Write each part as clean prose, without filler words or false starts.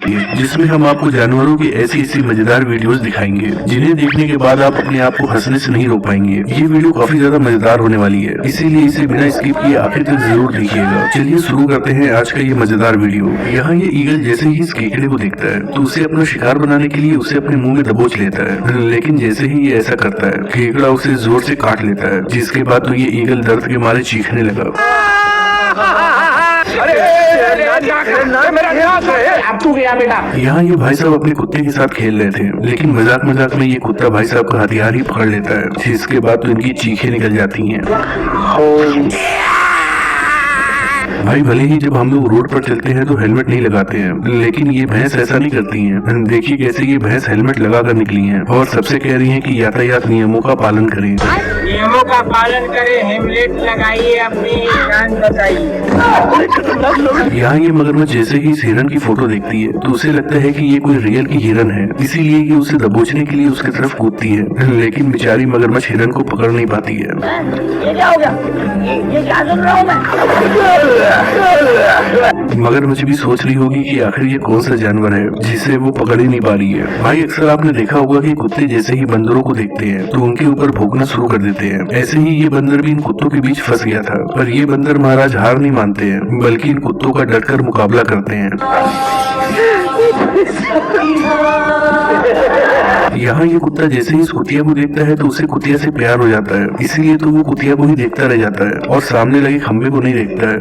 जिसमें हम आपको जानवरों की ऐसी ऐसी मजेदार वीडियोस दिखाएंगे जिन्हें देखने के बाद आप अपने आप को हंसने से नहीं रोक पाएंगे। ये वीडियो काफी ज्यादा मजेदार होने वाली है, इसीलिए इसे बिना स्किप किए आखिर तक जरूर देखिएगा। चलिए शुरू करते हैं आज का ये मजेदार वीडियो। यहाँ ये ईगल जैसे ही इस केकड़े को देखता है तो उसे अपना शिकार बनाने के लिए उसे अपने मुंह में दबोच लेता है, लेकिन जैसे ही ये ऐसा करता है केकड़ा उसे जोर से काट लेता है, जिसके बाद तो ये ईगल दर्द के मारे चीखने लगा। यहाँ ये भाई साहब अपने कुत्ते के साथ खेल रहे थे, लेकिन मजाक मजाक में ये कुत्ता भाई साहब का हथियार ही पकड़ लेता है, जिसके बाद तो इनकी चीखें निकल जाती हैं। भाई भले ही जब हम लोग रोड पर चलते हैं तो हेलमेट नहीं लगाते हैं, लेकिन ये भैंस ऐसा नहीं करती हैं। देखिए कैसे ये भैंस हेलमेट लगा कर निकली हैं और सबसे कह रही हैं कि यातायात नियमों का पालन करें। नियमों का पालन करें, हेलमेट लगाइए, अपनी जान बचाइए। यहाँ ये मगरमच्छ जैसे ही इस हिरन की फोटो देखती है तो उसे लगता है कि ये कोई रियल की हिरन है, इसीलिए ये उसे दबोचने के लिए उसकी तरफ कूदती है, लेकिन बेचारी मगरमच्छ हिरन को पकड़ नहीं पाती है। ये क्या हो गया? ये क्या सुन रहा हूँ मैं? मगरमच्छ भी सोच रही होगी कि आखिर ये कौन सा जानवर है जिसे वो पकड़ ही नहीं पा रही है। भाई अक्सर आपने देखा होगा कि कुत्ते जैसे ही बंदरों को देखते हैं तो उनके ऊपर भौंकना शुरू कर देते हैं। ऐसे ही ये बंदर भी इन कुत्तों के बीच फंस गया था, पर ये बंदर महाराज हार नहीं मानते हैं, बल्कि इन कुत्तों का डटकर मुकाबला करते हैं। यहाँ ये कुत्ता जैसे ही इस कुतिया को देखता है तो उसे कुतिया से प्यार हो जाता है, इसीलिए तो वो कुतिया को ही देखता रह जाता है और सामने लगे खंबे को नहीं देखता है।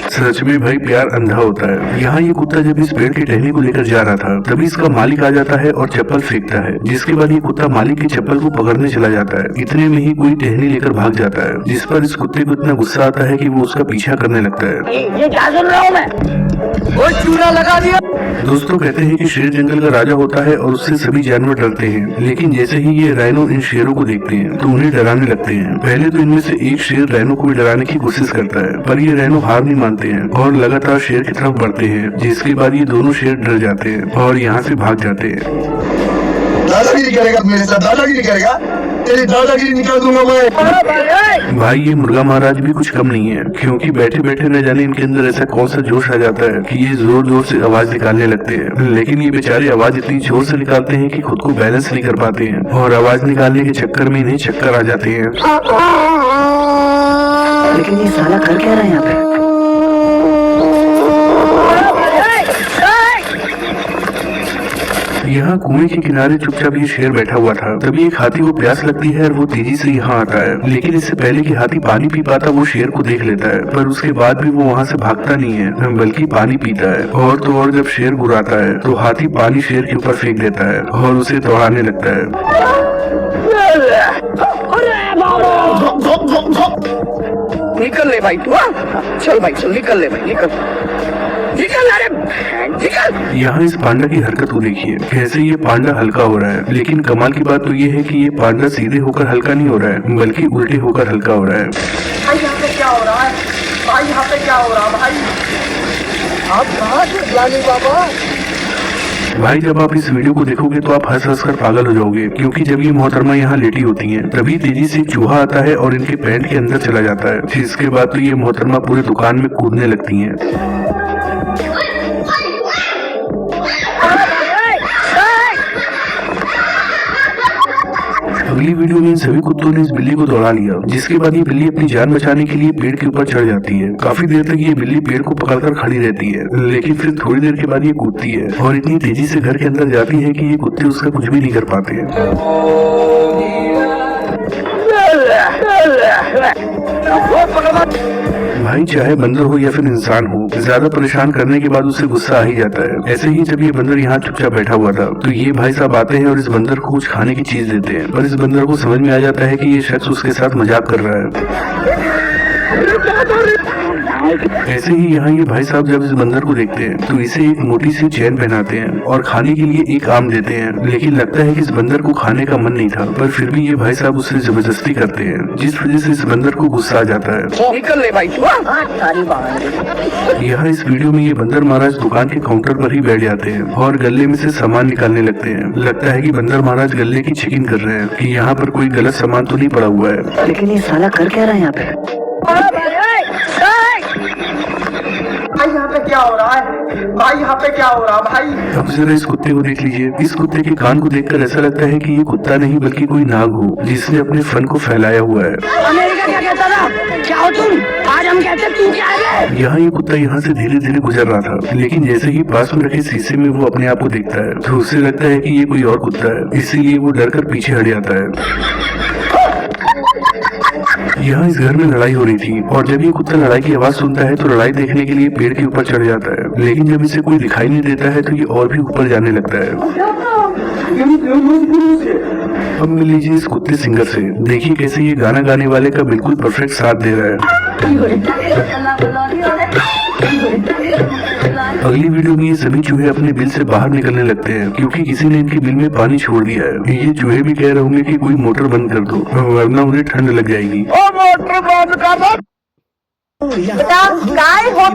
सच में भाई प्यार अंधा होता है। यहाँ ये कुत्ता जब इस पेड़ की टहनी को लेकर जा रहा था तभी इसका मालिक आ जाता है और चप्पल फेंकता है, जिसके बाद ये कुत्ता मालिक की चप्पल को पकड़ने चला जाता है। इतने में ही कोई टहनी लेकर भाग जाता है, जिस पर इस कुत्ते को इतना गुस्सा आता है कि वो उसका पीछा करने लगता है। ये क्या सुन रहा हूँ मैं? वो चूना लगा दिया। दोस्तों कहते हैं कि शेर जंगल का राजा होता है और उससे सभी जानवर डरते हैं, लेकिन जैसे ही ये राइनो इन शेरों को देखते हैं तो उन्हें डराने लगते हैं। पहले तो इनमें से एक शेर राइनो को भी डराने की कोशिश करता है, पर ये राइनो हार नहीं मानते हैं और लगातार शेर की तरफ बढ़ते हैं, जिसके बाद ये दोनों शेर डर जाते हैं और यहाँ से भाग जाते हैं। दादागिरी करेगा मेरे साथ, दादागिरी करेगा, तेरी दादागिरी निकाल दूंगा मैं। भाई ये मुर्गा महाराज भी कुछ कम नहीं है, क्योंकि बैठे बैठे न जाने इनके अंदर ऐसा कौन सा जोश आ जाता है कि ये जोर जोर से आवाज निकालने लगते हैं, लेकिन ये बेचारे आवाज इतनी जोर से निकालते हैं कि खुद को बैलेंस नहीं कर पाते हैं और आवाज निकालने के चक्कर में इन्हें चक्कर आ जाते हैं। लेकिन ये साला कर क्या रहा है यहाँ पे? यहाँ कुएं के किनारे चुपचाप ये शेर बैठा हुआ था। तभी एक हाथी को प्यास लगती है और वो तेजी से यहाँ आता है, लेकिन इससे पहले कि हाथी पानी पी पाता वो शेर को देख लेता है, पर उसके बाद भी वो वहाँ से भागता नहीं है बल्कि पानी पीता है। और तो और जब शेर गुर्राता है तो हाथी पानी शेर के ऊपर फेंक देता है और उसे दौड़ाने लगता है। निकल ले भाई तू, चल भाई चल, निकल ले भाई, निकल निकल, अरे निकल। यहाँ इस पांडा की हरकत को देखिए, कैसे ये पांडा हल्का हो रहा है, लेकिन कमाल की बात तो ये है कि ये पांडा सीधे होकर हल्का नहीं हो रहा है, बल्कि उल्टे होकर हल्का हो रहा है। भाई यहाँ पे क्या हो रहा है? भाई यहाँ पे क्या हो रहा है? भाई आप कहाँ से लाली बाबा? भाई जब आप इस वीडियो को देखोगे तो आप हंस हंस कर पागल हो जाओगे, क्योंकि जब ये मोहतरमा यहाँ लेटी होती हैं तभी तेजी से चूहा आता है और इनके पैंट के अंदर चला जाता है, जिसके बाद तो ये मोहतरमा पूरे दुकान में कूदने लगती हैं। अगली वीडियो में इन सभी कुत्तों ने इस बिल्ली को दौड़ा लिया, जिसके बाद ये बिल्ली अपनी जान बचाने के लिए पेड़ के ऊपर चढ़ जाती है। काफी देर तक ये बिल्ली पेड़ को पकड़कर खड़ी रहती है, लेकिन फिर थोड़ी देर के बाद ये कूदती है और इतनी तेजी से घर के अंदर जाती है कि ये कुत्ते उसका कुछ भी नहीं कर पाते हैं। भाई चाहे बंदर हो या फिर इंसान हो, ज्यादा परेशान करने के बाद उसे गुस्सा आ ही जाता है। ऐसे ही जब ये बंदर यहाँ चुपचाप बैठा हुआ था तो ये भाई साहब आते हैं और इस बंदर को कुछ खाने की चीज देते हैं, पर इस बंदर को समझ में आ जाता है कि ये शख्स उसके साथ मजाक कर रहा है। ऐसे ही यहाँ ये भाई साहब जब इस बंदर को देखते हैं तो इसे एक मोटी सी चैन पहनाते हैं और खाने के लिए एक आम देते हैं, लेकिन लगता है कि इस बंदर को खाने का मन नहीं था, पर फिर भी ये भाई साहब उससे जबरदस्ती करते हैं, जिस वजह से इस बंदर को गुस्सा आ जाता है। निकल ले भाई तू। यहाँ इस वीडियो में ये बंदर महाराज दुकान के काउंटर पर ही बैठ जाते हैं और गले में से सामान निकालने लगते हैं। लगता है कि बंदर महाराज गले की चेकिंग कर रहे हैं कि यहाँ पर कोई गलत सामान तो नहीं पड़ा हुआ है। लेकिन ये साला कर क्या रहा है यहाँ पे? पे क्या हो रहा है भाई, यहाँ पे क्या हो रहा है भाई। अब जरा इस कुत्ते को देख लीजिए। इस कुत्ते के कान को देखकर ऐसा लगता है कि ये कुत्ता नहीं बल्कि कोई नाग हो जिसने अपने फन को फैलाया हुआ है। अमेरिका क्या कहता था, क्या हो तुम, आज हम कहते तू क्या है। यहाँ ये कुत्ता यहाँ से धीरे धीरे गुजर रहा था, लेकिन जैसे ही पास में रखे शीशे में वो अपने आप को देखता है तो उसे लगता है कि ये कोई और कुत्ता है, इसीलिए वो डर कर पीछे हट जाता है। यहाँ इस घर में लड़ाई हो रही थी और जब ये कुत्ता लड़ाई की आवाज सुनता है तो लड़ाई देखने के लिए पेड़ के ऊपर चढ़ जाता है, लेकिन जब इसे कोई दिखाई नहीं देता है तो ये और भी ऊपर जाने लगता है। अब मिल लीजिए इस कुत्ते सिंगर से, देखिए कैसे ये गाना गाने वाले का बिल्कुल परफेक्ट साथ दे रहा है। अगली वीडियो में ये सभी चूहे अपने बिल से बाहर निकलने लगते हैं क्योंकि किसी ने इनके बिल में पानी छोड़ दिया है। ये चूहे भी कह रहे होंगे कि कोई मोटर बंद कर दो वरना उन्हें ठंड लग जाएगी। ओ मोटर बंद कर दो। बेटा काय हो